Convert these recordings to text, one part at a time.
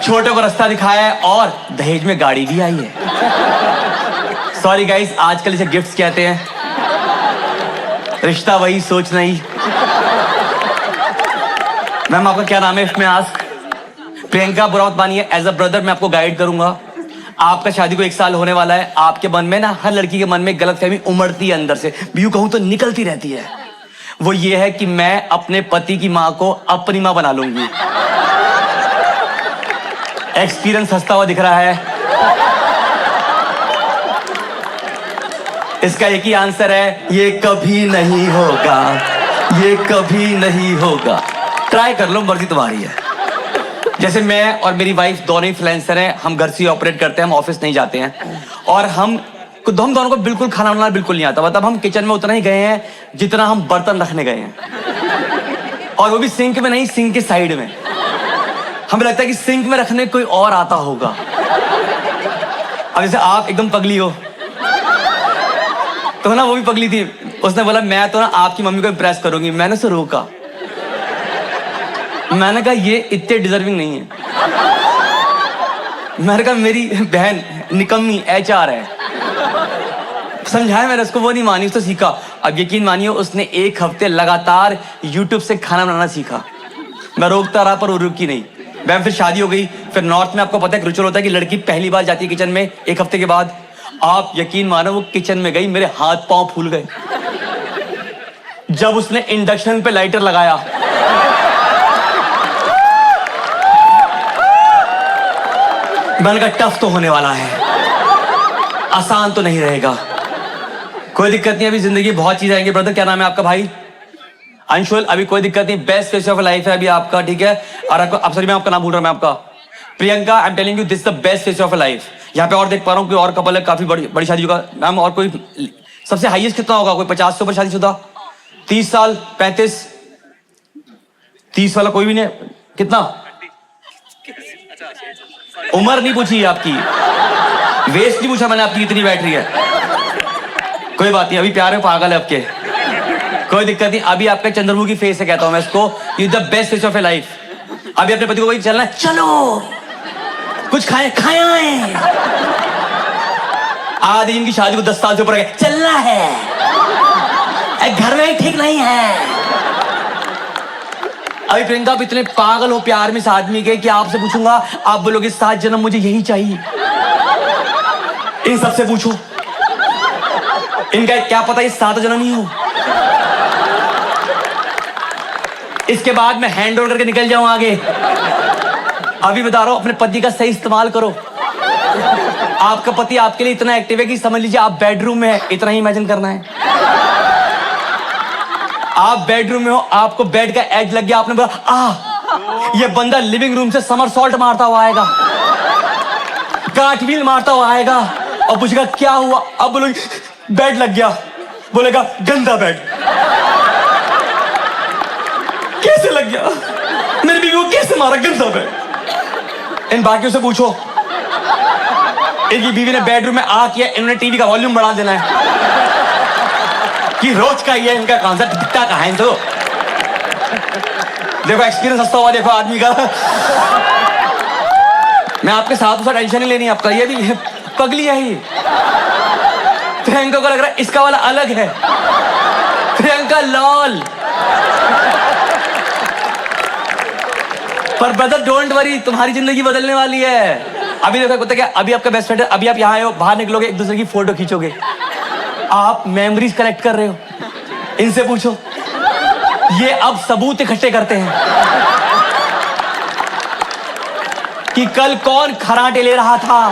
छोटे को रास्ता दिखाया है और दहेज में गाड़ी भी आई है। सॉरी गाइस, आजकल इसे गिफ्ट्स कहते हैं। रिश्ता वही, सोच नहीं। मैम आपका क्या नाम है इसमें? आज प्रियंका, बुरा मत मानिए, एज अ ब्रदर मैं आपको गाइड करूंगा। आपका शादी को 1 साल होने वाला है। आपके मन में ना, हर लड़की के मन में गलतफहमी उमड़ती है अंदर से, यूं कहूं तो निकलती रहती है। वो ये है कि मैं अपने पति की मां को अपनी मां बना लूंगी। एक्सपीरियंस हंसता हुआ दिख रहा है। इसका एक ही आंसर है, ये कभी नहीं होगा, ये कभी नहीं होगा। ट्राई कर लो, मर्जी तुम्हारी है। जैसे मैं और मेरी वाइफ दोनों ही फ्रीलांसर हैं, हम घर से ऑपरेट करते हैं, हम ऑफिस नहीं जाते हैं। और हम दोनों को बिल्कुल खाना बनाना बिल्कुल नहीं आता। मतलब हम किचन में उतना ही गए हैं जितना हम बर्तन रखने गए हैं, और वो भी सिंक में नहीं, सिंक के साइड में। हमें लगता है कि सिंक में रखने कोई और आता होगा। अब जैसे आप एकदम पगली हो तो ना, वो भी पगली थी। उसने बोला मैं तो ना आपकी मम्मी को इम्प्रेस करूंगी। मैंने उसे रोका, मैंने कहा ये इतने डिजर्विंग नहीं है। मैंने कहा मेरी बहन निकम्मी HR है। समझाया मैंने उसको, वो नहीं मानी, उसने सीखा। अब यकीन मानिए, उसने 1 हफ्ते लगातार YouTube से खाना बनाना सीखा। मैं रोकता रहा पर वो रुकी नहीं। मैम फिर शादी हो गई। फिर नॉर्थ में आपको पता है रिचुअल होता है कि लड़की पहली बार जाती है किचन में 1 हफ्ते के बाद। आप यकीन मानो, वो किचन में गई, मेरे हाथ पांव फूल गए जब उसने इंडक्शन पे लाइटर लगाया। मैंने कहा टफ तो होने वाला है, आसान तो नहीं रहेगा। कोई दिक्कत नहीं, अभी जिंदगी बहुत चीजें आएंगी। ब्रदर क्या नाम है आपका? भाई अंशुल। अभी कोई दिक्कत नहीं, बेस्ट फेज ऑफ लाइफ है अभी आपका, ठीक है। और आपको, अब सॉरी मैं आपका नाम भूल रहा हूं, मैं आपका Priyanka. I am telling you, this the best phase of life. यहाँ पे और देख पा रहा हूँ कोई और कपल है, काफी बड़ी शादी का मैम। और कोई सबसे हाईएस्ट कितना होगा? कोई 50 से ऊपर शादीशुदा? 30 साल, 35, 30 वाला कोई भी नहीं? कितना? उम्र नहीं पूछी आपकी, वेस्ट नहीं पूछा मैंने आपकी, इतनी बैटरी है। कोई बात नहीं, अभी प्यार में पागल है आपके, कोई दिक्कत नहीं। अभी आपका चंद्रमुखी फेस है, कहता हूं मैं इसको, you the best face of A life. अभी अपने पति को वही चलना है, चलो कुछ खाया है। आधी इनकी शादी को 10 साल से ऊपर गए, चलना है, घर में ठीक नहीं है। अभी प्रियंका, आप इतने पागल हो प्यार में इस आदमी के कि आपसे पूछूंगा, आप बोलोगे 7 जन्म मुझे यही चाहिए। इन सबसे पूछो, इनका क्या पता ये 7 जन्म ही हो। इसके बाद मैं हैंड ओवर करके निकल जाऊं आगे। अभी बता रहा हूं, अपने पति का सही इस्तेमाल करो। आपका पति आपके लिए इतना एक्टिव है कि समझ लीजिए आप बेडरूम में है, इतना ही इमेजिन करना है। आप बेडरूम में हो, आपको बेड का एज लग गया, आपने बोला ये बंदा लिविंग रूम से समरसॉल्ट मारता हुआ आएगा, कार्टव्हील मारता हुआ आएगा, और पूछेगा क्या हुआ। अब बोलोगे बेड लग गया, बोलेगा गंदा बेड। कैसे लग गया? मेरी बीवी को कैसे मारा? गंदा बेड। इन बाकियों से पूछो, इनकी बीवी ने बेडरूम में आ किया, इन्होंने टीवी का वॉल्यूम बढ़ा देना है कि रोज का ये इनका कॉन्सेप्ट दिखता कहां है। तो देखो एक्सपीरियंस हंसता हुआ देखो आदमी का। मैं आपके साथ उसका टेंशन नहीं लेनी आपका, ये भी पगली है ही। प्रियंका को लग रहा है इसका वाला अलग है। प्रियंका लॉल। पर ब्रदर डोंट वरी, तुम्हारी जिंदगी बदलने वाली है। अभी देखो पता क्या, अभी आपका बेस्ट फ्रेंड है, अभी आप यहाँ आए हो, बाहर निकलोगे, एक दूसरे की फोटो खींचोगे, आप मेमोरीज कलेक्ट कर रहे हो। इनसे पूछो, ये अब सबूत इकट्ठे करते हैं कि कल कौन खराटे ले रहा था,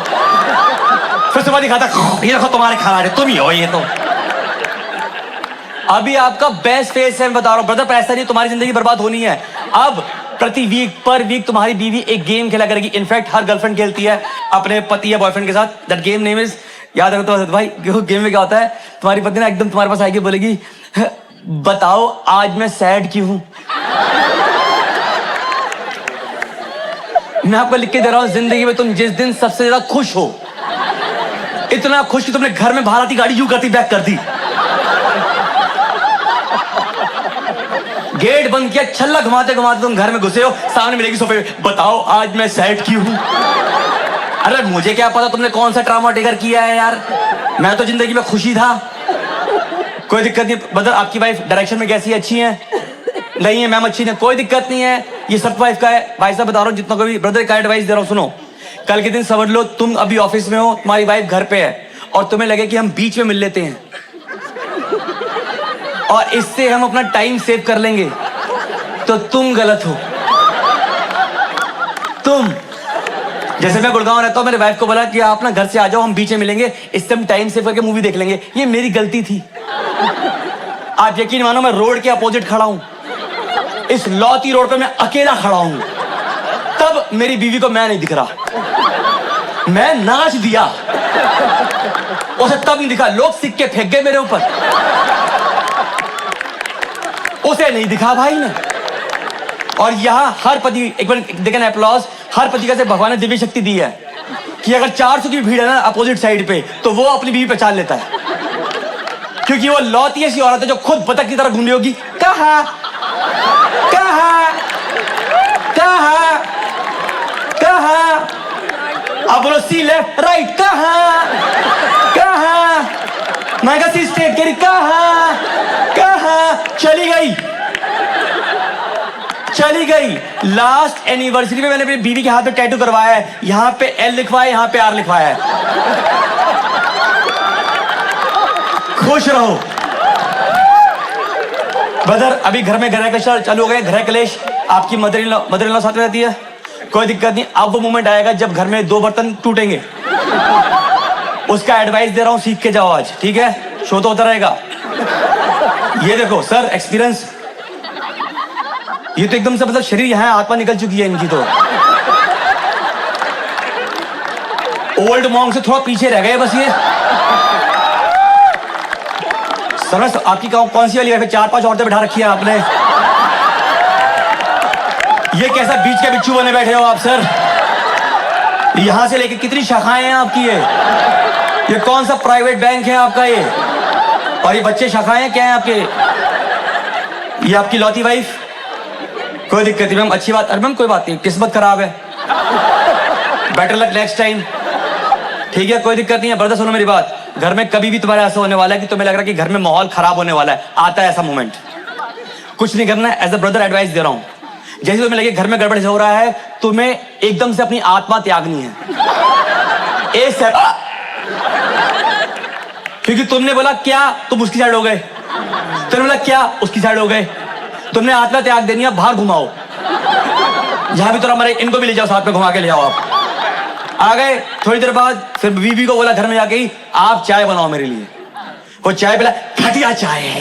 फिर सुबह दिखाता ये देखो तुम्हारे खराटे, तुम ही हो ये तो। अभी आपका बेस्ट फेस है, मैं बता रहा हूं ब्रदर, पर ऐसा नहीं तुम्हारी जिंदगी बर्बाद होनी है। अब प्रति वीक पर वीक तुम्हारी बीवी एक गेम खेला करेगी। इनफैक्ट हर गर्लफ्रेंड खेलती है अपने पति या बॉयफ्रेंड के साथ। दैट गेम नेम इज, याद रखो तो भाई, गेम में क्या होता है, तुम्हारी पत्नी ना एकदम तुम्हारे पास आएगी, बोलेगी बताओ आज मैं सैड क्यों हूं। मैं आपको लिख के दे रहा हूं, जिंदगी में तुम जिस दिन सबसे ज्यादा खुश हो, इतना खुश कि तुमने घर में बाहर आती गाड़ी यूं करती बैक कर दी, गेट बंद किया, छल्ला घुमाते घुमाते तुम घर में घुसे हो, सामने मिलेगी सोफे पे, बताओ आज मैं सैड क्यों हूं? अरे मुझे क्या पता तुमने कौन सा ड्रामा ट्रिगर किया है यार, मैं तो जिंदगी में खुशी था। कोई दिक्कत नहीं ब्रदर, आपकी वाइफ डायरेक्शन में कैसी है, अच्छी है? नहीं है मैम, अच्छी नहीं, कोई दिक्कत नहीं है, ये सब वाइफ का है। भाई साहब बता रहा हूँ, जितना कोई ब्रदर का एडवाइस दे रहा हूँ, सुनो। कल के दिन समझ लो तुम अभी ऑफिस में हो, तुम्हारी वाइफ घर पे है और तुम्हें लगे कि हम बीच में मिल लेते हैं और इससे हम अपना टाइम सेव कर लेंगे, तो तुम गलत हो। तुम जैसे मैं गुड़गांव रहता हूं, मेरे वाइफ को बोला कि आप ना घर से आ जाओ, हम बीच में मिलेंगे, इससे हम टाइम सेव करके मूवी देख लेंगे। ये मेरी गलती थी। आप यकीन मानो मैं रोड के अपोजिट खड़ा हूं, इस लौती रोड पे मैं अकेला खड़ा हूं, तब मेरी बीवी को मैं नहीं दिख रहा। मैं नाच दिया, उसे तब नहीं दिखा, लोग सिक्के फेंक गए मेरे ऊपर, उसे नहीं दिखा भाई ने। और यहां हर पति, एक बार देखें अप्लॉज, हर पति का से भगवान ने दिव्य शक्ति दी है कि अगर 400 की भीड़ है ना अपोजिट साइड पे, तो वो अपनी बीवी पहचान लेता है, क्योंकि वो लौती ऐसी औरत है जो खुद बतख की तरह घूम रही होगी, कहा कहा कहा कहा, अब बोलो सी लेफ्ट राइट, कहा कहा, मैं कहा सी स्ट्रेट करी, कहा कहा, चली गई चली गई। लास्ट एनिवर्सरी में मैंने अपनी बीवी के हाथ में टैटू करवाया है, यहां पे एल लिखवाया, यहां पे आर लिखवाया है। खुश रहो ब्रदर। अभी घर में ग्रह कलेश चालू हो गए, ग्रह कलेश। आपकी मदर इन लॉ साथ में रहती है, कोई दिक्कत नहीं। अब वो मोमेंट आएगा जब घर में 2 बर्तन टूटेंगे, उसका एडवाइस दे रहा हूं, सीख के जाओ आज, ठीक है? शो तो होता रहेगा। ये देखो सर, एक्सपीरियंस, ये तो एकदम से मतलब शरीर यहाँ आत्मा निकल चुकी है इनकी। तो ओल्ड मॉन्क से थोड़ा पीछे रह गए बस ये। सर आपकी कौन सी वाली है? 4-5 औरतें बैठा रखी है आपने, ये कैसा बीच के बिच्छू बने बैठे हो आप सर? यहां से लेके कितनी शाखाएं हैं आपकी? ये कौन सा प्राइवेट बैंक है आपका ये? और ये बच्चे शाखाएं क्या है आपके? ये आपकी लौती वाइफ? कोई दिक्कत नहीं मैम, अच्छी बात। अरे मैम कोई बात नहीं, किस्मत खराब है, बेटर लक नेक्स्ट टाइम, ठीक है? कोई दिक्कत नहीं है। ब्रदर सुनो मेरी बात, घर में कभी भी तुम्हारा ऐसा होने वाला है कि तुम्हें लग रहा है कि घर में माहौल खराब होने वाला है, आता है ऐसा मोमेंट, कुछ नहीं करना है। एज अ ब्रदर एडवाइस दे रहा हूं, जैसे तुम्हें लगे घर में गड़बड़ हो रहा है, तुम्हें एकदम से अपनी आत्मा त्यागनी है। क्योंकि तुमने बोला क्या, तुम उसकी साइड हो गए, तुमने बोला क्या, उसकी साइड हो गए। तुमने आत्मा त्याग देनी है, बाहर घुमाओ, जहां भी तो हमारे इनको भी ले जाओ, साथ में घुमा के ले आओ। आप आ गए, थोड़ी देर बाद फिर बीवी को बोला घर में जाके ही, आप चाय बनाओ मेरे लिए। वो चाय पिला, घटिया चाय है।